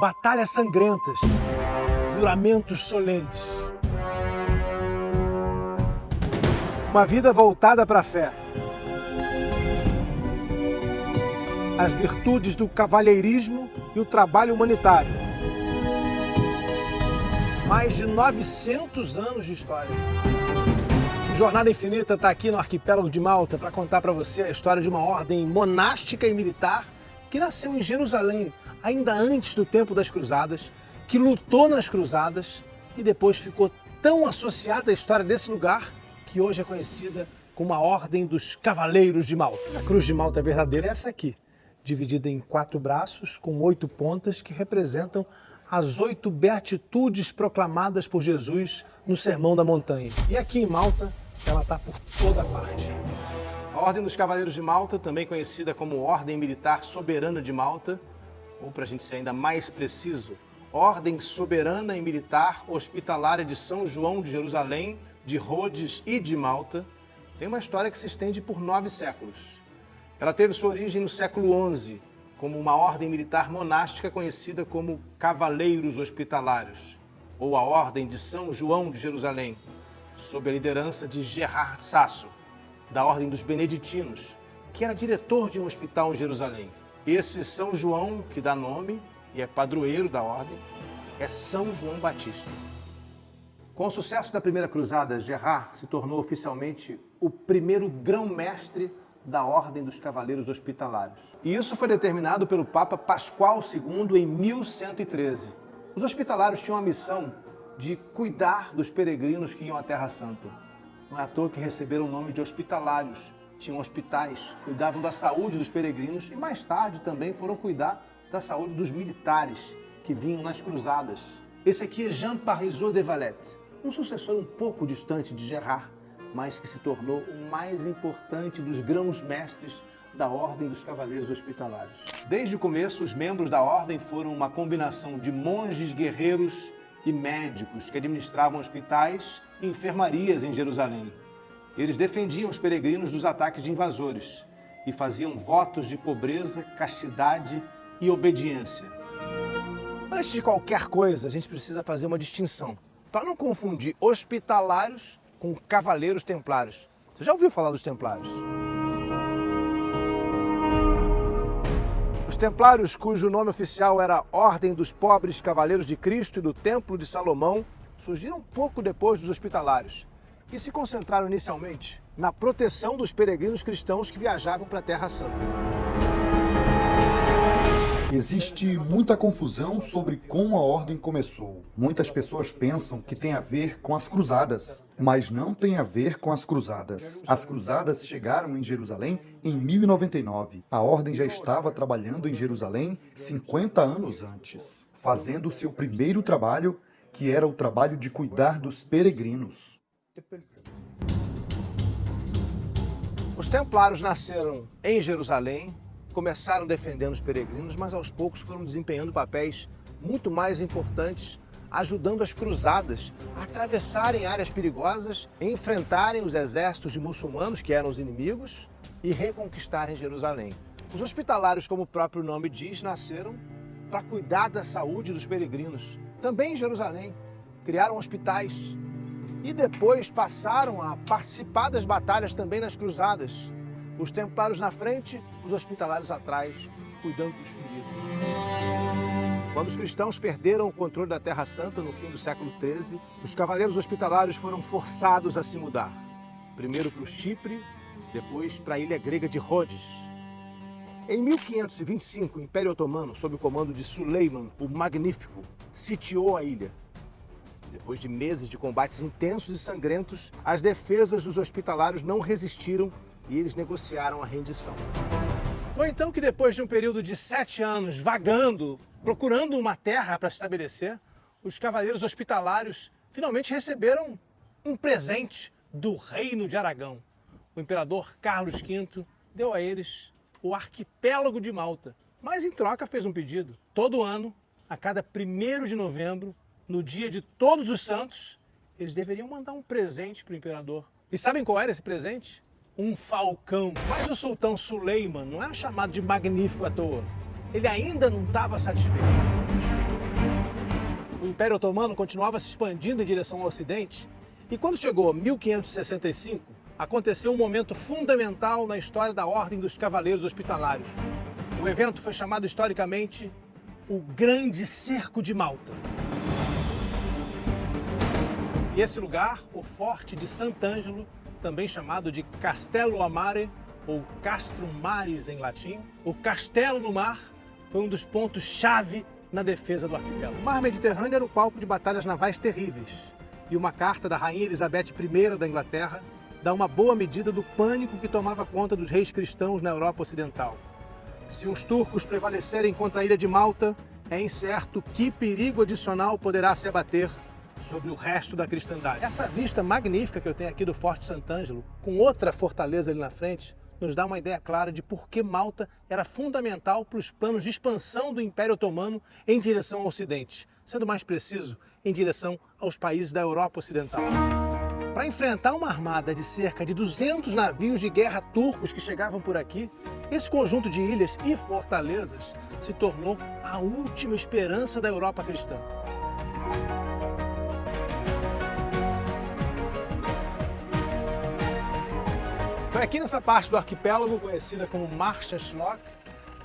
batalhas sangrentas, juramentos solenes. Uma vida voltada para a fé. As virtudes do cavalheirismo e o trabalho humanitário. Mais de 900 anos de história. Jornada Infinita está aqui no arquipélago de Malta para contar para você a história de uma ordem monástica e militar que nasceu em Jerusalém, ainda antes do tempo das Cruzadas, que lutou nas Cruzadas e depois ficou tão associada à história desse lugar que hoje é conhecida como a Ordem dos Cavaleiros de Malta. A cruz de Malta verdadeira é essa aqui, dividida em 4 braços com 8 pontas que representam as 8 beatitudes proclamadas por Jesus no Sermão da Montanha. E aqui em Malta, ela está por toda parte. A Ordem dos Cavaleiros de Malta, também conhecida como Ordem Militar Soberana de Malta, ou para a gente ser ainda mais preciso, Ordem Soberana e Militar Hospitalária de São João de Jerusalém, de Rhodes e de Malta, tem uma história que se estende por 9 séculos. Ela teve sua origem no século XI, como uma ordem militar monástica conhecida como Cavaleiros Hospitalários, ou a Ordem de São João de Jerusalém, sob a liderança de Gerard Sasso, da Ordem dos Beneditinos, que era diretor de um hospital em Jerusalém. Esse São João, que dá nome e é padroeiro da ordem, é São João Batista. Com o sucesso da Primeira Cruzada, Gerard se tornou oficialmente o primeiro grão-mestre da Ordem dos Cavaleiros Hospitalários. E isso foi determinado pelo Papa Pascoal II em 1113. Os hospitalários tinham a missão de cuidar dos peregrinos que iam à Terra Santa. Não é à toa que receberam o nome de hospitalários. Tinham hospitais, cuidavam da saúde dos peregrinos e mais tarde também foram cuidar da saúde dos militares que vinham nas cruzadas. Esse aqui é Jean Parisot de Valette, um sucessor um pouco distante de Gerard, mas que se tornou o mais importante dos grãos-mestres da Ordem dos Cavaleiros Hospitalários. Desde o começo, os membros da ordem foram uma combinação de monges, guerreiros e médicos que administravam hospitais e enfermarias em Jerusalém. Eles defendiam os peregrinos dos ataques de invasores e faziam votos de pobreza, castidade e obediência. Antes de qualquer coisa, a gente precisa fazer uma distinção, para não confundir hospitalários com cavaleiros templários. Você já ouviu falar dos templários? Os templários, cujo nome oficial era Ordem dos Pobres Cavaleiros de Cristo e do Templo de Salomão, surgiram pouco depois dos hospitalários e se concentraram inicialmente na proteção dos peregrinos cristãos que viajavam para a Terra Santa. Existe muita confusão sobre como a ordem começou. Muitas pessoas pensam que tem a ver com as cruzadas, mas não tem a ver com as cruzadas. As cruzadas chegaram em Jerusalém em 1099. A ordem já estava trabalhando em Jerusalém 50 anos antes, fazendo seu primeiro trabalho, que era o trabalho de cuidar dos peregrinos. Os templários nasceram em Jerusalém, começaram defendendo os peregrinos, mas aos poucos foram desempenhando papéis muito mais importantes, ajudando as cruzadas a atravessarem áreas perigosas, enfrentarem os exércitos de muçulmanos, que eram os inimigos, e reconquistarem Jerusalém. Os hospitalários, como o próprio nome diz, nasceram para cuidar da saúde dos peregrinos. Também em Jerusalém, criaram hospitais e depois passaram a participar das batalhas também nas cruzadas. Os templários na frente, os hospitalários atrás, cuidando dos feridos. Quando os cristãos perderam o controle da Terra Santa no fim do século XIII, os cavaleiros hospitalários foram forçados a se mudar. Primeiro para o Chipre, depois para a ilha grega de Rhodes. Em 1525, o Império Otomano, sob o comando de Suleiman, o Magnífico, sitiou a ilha. Depois de meses de combates intensos e sangrentos, as defesas dos hospitalários não resistiram e eles negociaram a rendição. Foi então que, depois de um período de 7 anos vagando, procurando uma terra para se estabelecer, os cavaleiros hospitalários finalmente receberam um presente do Reino de Aragão. O imperador Carlos V deu a eles o arquipélago de Malta, mas em troca fez um pedido. Todo ano, a cada 1º de novembro, no dia de Todos os Santos, eles deveriam mandar um presente para o imperador. E sabem qual era esse presente? Um falcão. Mas o sultão Suleiman não era chamado de magnífico à toa. Ele ainda não estava satisfeito. Império Otomano continuava se expandindo em direção ao Ocidente, e quando chegou 1565, aconteceu um momento fundamental na história da Ordem dos Cavaleiros Hospitalários. O evento foi chamado historicamente o Grande Cerco de Malta. E esse lugar, o Forte de Sant'Angelo, também chamado de Castello a Mare, ou Castrum Maris em latim, o Castelo no Mar, foi um dos pontos-chave na defesa do arquipélago. O Mar Mediterrâneo era o palco de batalhas navais terríveis, e uma carta da Rainha Elizabeth I da Inglaterra dá uma boa medida do pânico que tomava conta dos reis cristãos na Europa Ocidental. Se os turcos prevalecerem contra a ilha de Malta, é incerto que perigo adicional poderá se abater sobre o resto da cristandade. Essa vista magnífica que eu tenho aqui do Forte Sant'Angelo, com outra fortaleza ali na frente, nos dá uma ideia clara de por que Malta era fundamental para os planos de expansão do Império Otomano em direção ao Ocidente, sendo mais preciso, em direção aos países da Europa Ocidental. Para enfrentar uma armada de cerca de 200 navios de guerra turcos que chegavam por aqui, esse conjunto de ilhas e fortalezas se tornou a última esperança da Europa cristã. Foi aqui nessa parte do arquipélago, conhecida como Marschallok,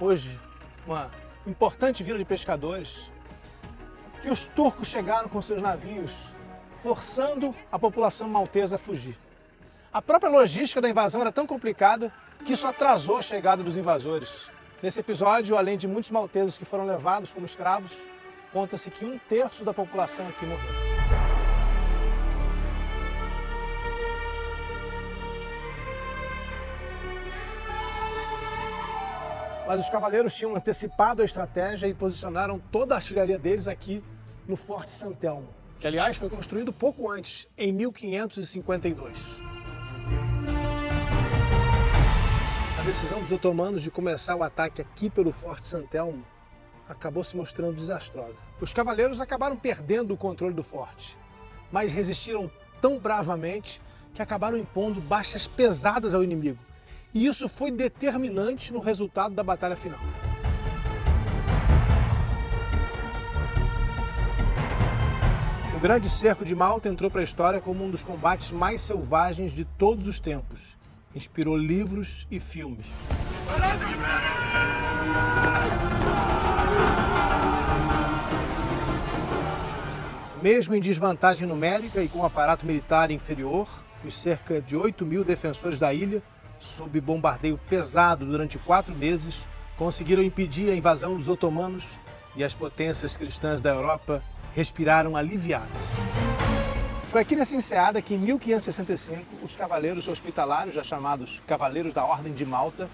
hoje uma importante vila de pescadores, que os turcos chegaram com seus navios, forçando a população maltesa a fugir. A própria logística da invasão era tão complicada que isso atrasou a chegada dos invasores. Nesse episódio, além de muitos malteses que foram levados como escravos, conta-se que 1/3 da população aqui morreu. Mas os cavaleiros tinham antecipado a estratégia e posicionaram toda a artilharia deles aqui no Forte Sant'Elmo, que aliás foi construído pouco antes, em 1552. A decisão dos otomanos de começar o ataque aqui pelo Forte Sant'Elmo acabou se mostrando desastrosa. Os cavaleiros acabaram perdendo o controle do forte, mas resistiram tão bravamente que acabaram impondo baixas pesadas ao inimigo. E isso foi determinante no resultado da batalha final. O Grande Cerco de Malta entrou para a história como um dos combates mais selvagens de todos os tempos. Inspirou livros e filmes. Mesmo em desvantagem numérica e com um aparato militar inferior, os cerca de 8.000 defensores da ilha, sob bombardeio pesado durante 4 meses, conseguiram impedir a invasão dos otomanos e as potências cristãs da Europa respiraram aliviadas. Foi aqui nessa enseada que, em 1565, os cavaleiros hospitalários, já chamados Cavaleiros da Ordem de Malta,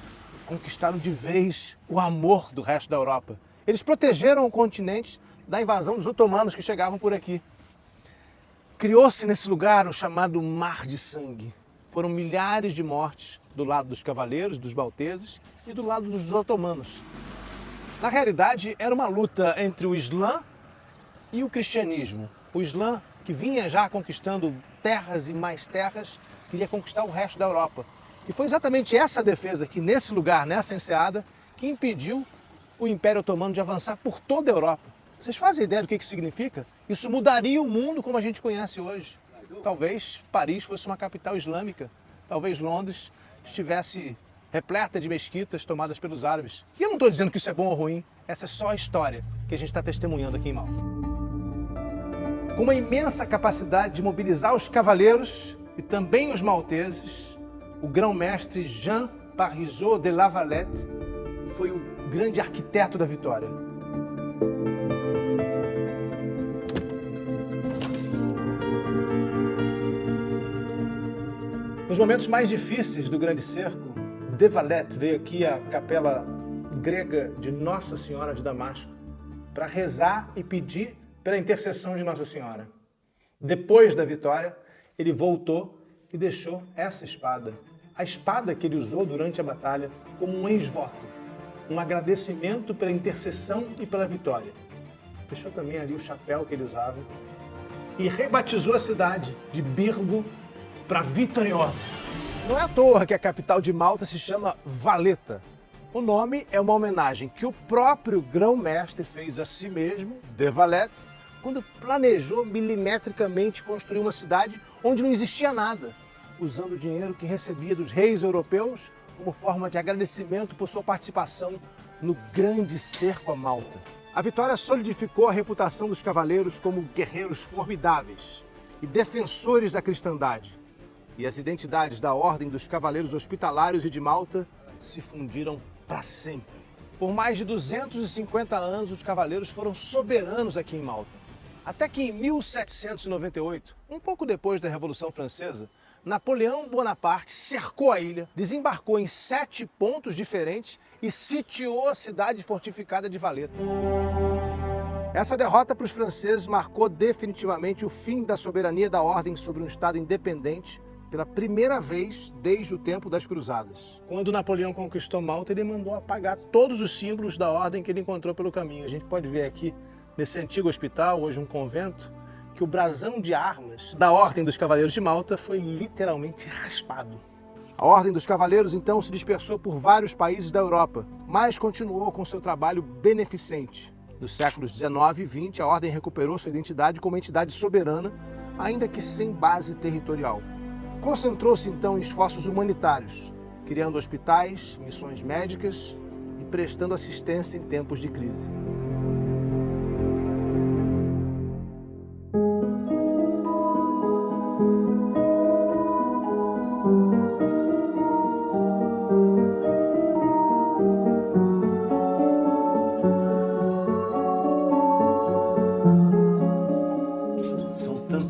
conquistaram de vez o amor do resto da Europa. Eles protegeram o continente da invasão dos otomanos que chegavam por aqui. Criou-se nesse lugar o chamado Mar de Sangue. Foram milhares de mortes do lado dos cavaleiros, dos malteses e do lado dos otomanos. Na realidade, era uma luta entre o Islã e o cristianismo. O Islã, que vinha já conquistando terras e mais terras, queria conquistar o resto da Europa. E foi exatamente essa defesa aqui, nesse lugar, nessa enseada, que impediu o Império Otomano de avançar por toda a Europa. Vocês fazem ideia do que isso significa? Isso mudaria o mundo como a gente conhece hoje. Talvez Paris fosse uma capital islâmica, talvez Londres estivesse repleta de mesquitas tomadas pelos árabes. E eu não estou dizendo que isso é bom ou ruim, essa é só a história que a gente está testemunhando aqui em Malta. Com uma imensa capacidade de mobilizar os cavaleiros e também os malteses, o grão-mestre Jean Parisot de La Valette foi o grande arquiteto da vitória. Nos momentos mais difíceis do Grande Cerco, de Valette veio aqui à capela grega de Nossa Senhora de Damasco para rezar e pedir pela intercessão de Nossa Senhora. Depois da vitória, ele voltou e deixou essa espada, a espada que ele usou durante a batalha, como um ex-voto, um agradecimento pela intercessão e pela vitória. Deixou também ali o chapéu que ele usava e rebatizou a cidade de Birgo para Vitoriosa. Não é à toa que a capital de Malta se chama Valeta. O nome é uma homenagem que o próprio grão-mestre fez a si mesmo, de Valette, quando planejou milimetricamente construir uma cidade onde não existia nada, usando o dinheiro que recebia dos reis europeus como forma de agradecimento por sua participação no Grande Cerco a Malta. A vitória solidificou a reputação dos cavaleiros como guerreiros formidáveis e defensores da cristandade. E as identidades da Ordem dos Cavaleiros Hospitalários e de Malta se fundiram para sempre. Por mais de 250 anos, os cavaleiros foram soberanos aqui em Malta. Até que em 1798, um pouco depois da Revolução Francesa, Napoleão Bonaparte cercou a ilha, desembarcou em 7 pontos diferentes e sitiou a cidade fortificada de Valetta. Essa derrota para os franceses marcou definitivamente o fim da soberania da Ordem sobre um Estado independente pela primeira vez desde o tempo das Cruzadas. Quando Napoleão conquistou Malta, ele mandou apagar todos os símbolos da Ordem que ele encontrou pelo caminho. A gente pode ver aqui, nesse antigo hospital, hoje um convento, que o brasão de armas da Ordem dos Cavaleiros de Malta foi literalmente raspado. A Ordem dos Cavaleiros, então, se dispersou por vários países da Europa, mas continuou com seu trabalho beneficente. Nos séculos 19 e 20, a Ordem recuperou sua identidade como entidade soberana, ainda que sem base territorial. Concentrou-se, então, em esforços humanitários, criando hospitais, missões médicas e prestando assistência em tempos de crise.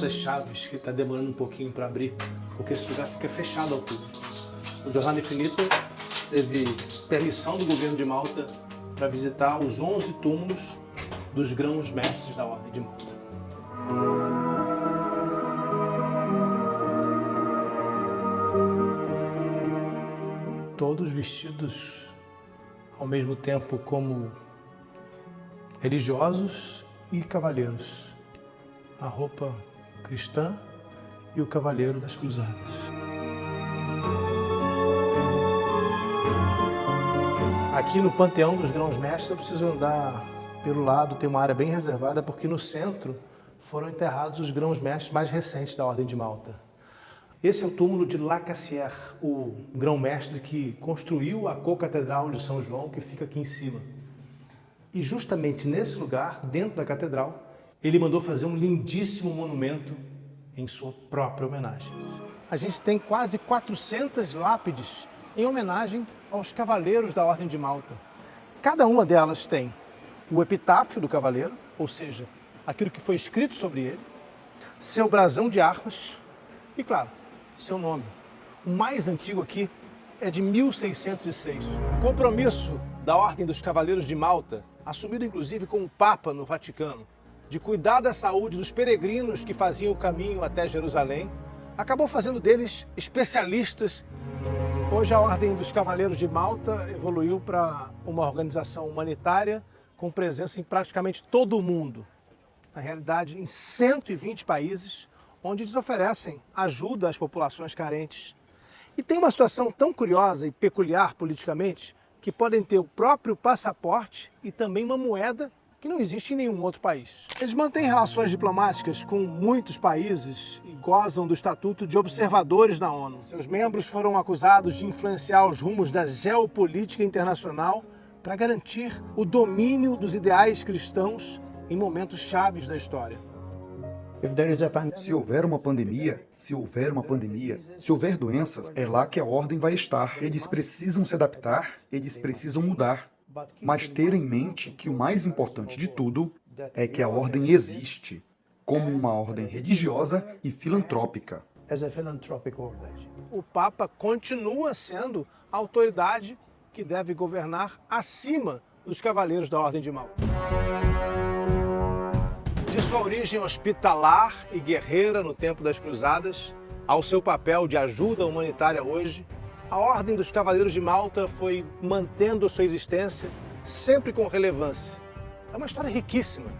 Chaves que está demorando um pouquinho para abrir, porque esse lugar fica fechado ao público. O Jornada Infinita teve permissão do governo de Malta para visitar os 11 túmulos dos grãos-mestres da Ordem de Malta. Todos vestidos ao mesmo tempo como religiosos e cavaleiros. A roupa cristã e o Cavaleiro das Cruzadas. Aqui no Panteão dos Grãos-Mestres eu preciso andar pelo lado, tem uma área bem reservada, porque no centro foram enterrados os grãos-mestres mais recentes da Ordem de Malta. Esse é o túmulo de Lacassière, o grão-mestre que construiu a co-catedral de São João, que fica aqui em cima. E justamente nesse lugar, dentro da catedral, ele mandou fazer um lindíssimo monumento em sua própria homenagem. A gente tem quase 400 lápides em homenagem aos cavaleiros da Ordem de Malta. Cada uma delas tem o epitáfio do cavaleiro, ou seja, aquilo que foi escrito sobre ele, seu brasão de armas e, claro, seu nome. O mais antigo aqui é de 1606. O compromisso da Ordem dos Cavaleiros de Malta, assumido inclusive com o Papa no Vaticano, de cuidar da saúde dos peregrinos que faziam o caminho até Jerusalém, acabou fazendo deles especialistas. Hoje a Ordem dos Cavaleiros de Malta evoluiu para uma organização humanitária com presença em praticamente todo o mundo. Na realidade, em 120 países, onde eles oferecem ajuda às populações carentes. E tem uma situação tão curiosa e peculiar politicamente que podem ter o próprio passaporte e também uma moeda que não existe em nenhum outro país. Eles mantêm relações diplomáticas com muitos países e gozam do estatuto de observadores na ONU. Seus membros foram acusados de influenciar os rumos da geopolítica internacional para garantir o domínio dos ideais cristãos em momentos chaves da história. Se houver uma pandemia, se houver doenças, é lá que a Ordem vai estar. Eles precisam se adaptar, eles precisam mudar. Mas ter em mente que o mais importante de tudo é que a Ordem existe, como uma ordem religiosa e filantrópica. O Papa continua sendo a autoridade que deve governar acima dos Cavaleiros da Ordem de Malta. De sua origem hospitalar e guerreira no tempo das Cruzadas, ao seu papel de ajuda humanitária hoje, a Ordem dos Cavaleiros de Malta foi mantendo sua existência sempre com relevância. É uma história riquíssima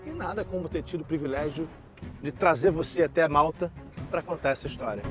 e nada como ter tido o privilégio de trazer você até Malta para contar essa história.